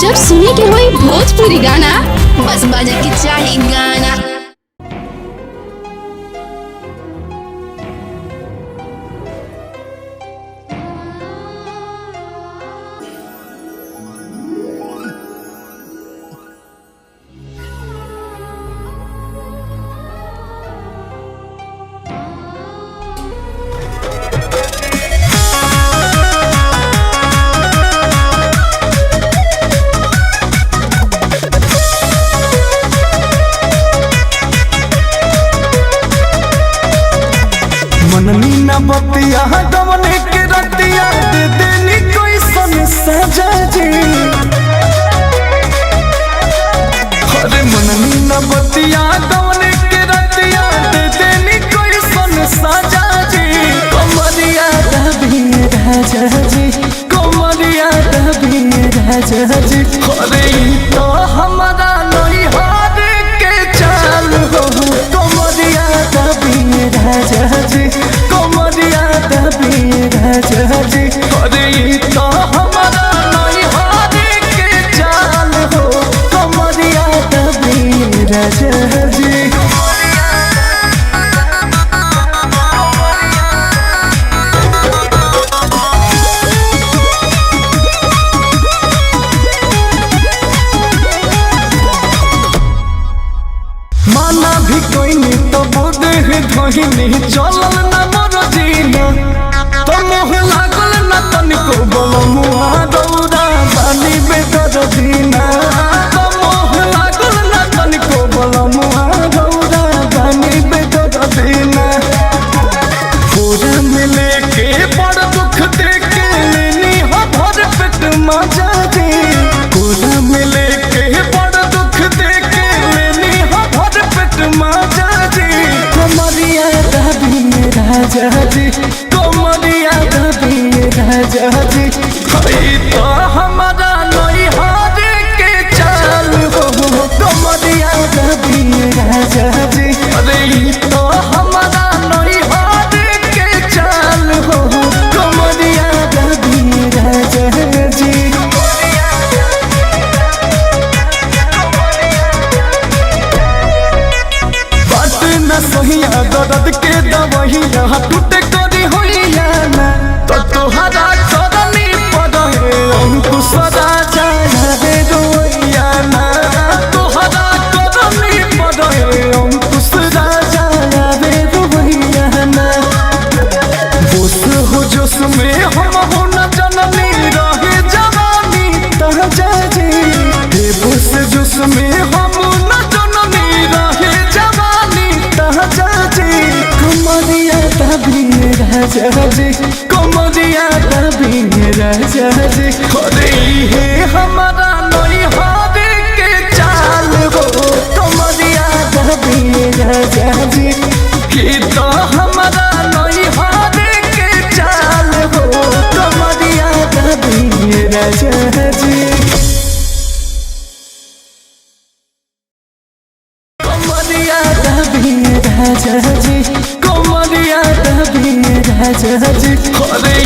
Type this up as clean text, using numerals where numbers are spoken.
जब सुने के होई भोजपुरी गाना बस बजे के चाही गाना। मननी न बतिया गवने के रतिया दे देनी कोई सन सजा जी। अरे मननी न बतिया गवने के रतिया दे देनी कोई सन सजा जी। कमरिया दबी राजा जी, कमरिया दबी राजा जी। अरे तो हमारा नहीं हार के चाल हो, कमरिया दबी राजा जी, कमरिया दबी राजा जी। अरे तो हमारा नहीं हार के चाल हो, कमरिया दबी राजा जी। माना भी कोई नहीं तो बोदे धोहिनी चलल न मोर जीना। तो मोह लागल न तनिको बलमुआ दौड़ा बानी बेदर दीना। तो मोह लागल न तनिको बलमुआ दौड़ा बानी बेदर दीना। पूरा मिले के बड़ दुख देके लेनी हो भर पेट मजा जी। पूरा मिले के बड़ दुख देके लेनी हो भर पेट मजा जी। कमरिया दबी राजा जी, कमरिया दबी राजा जी। हई तो हमारा नहीं हार के चाल हो, कमरिया दबी राजा जी। अरे तो हमारा नहीं हार के चाल हो, कमरिया दबी राजा जी। बात न सहिया दर्द के दवहिया टूटे करी होइया ना। तो तोहरा करनी पड़े अंकुश राजा रे रोइया ना। तोहरा करनी पड़े अंकुश राजा रे रोइया ना। बोस हो जोश में हम हो न जननी रहे जवानी तहजा जी। हे बोस जोश में हम न जननी रहे जवानी तहजा जी। कमरिया दबी राजा जी, कमरिया दबी राजा जी। अरे हे हमारा नहीं हार के चाल हो, कमरिया दबी राजा जी। कि तो हमारा नहीं हार के चाल हो, कमरिया दबी राजा जी। कमरिया दबी राजा जी, कमरिया दबी राजा जी। अरे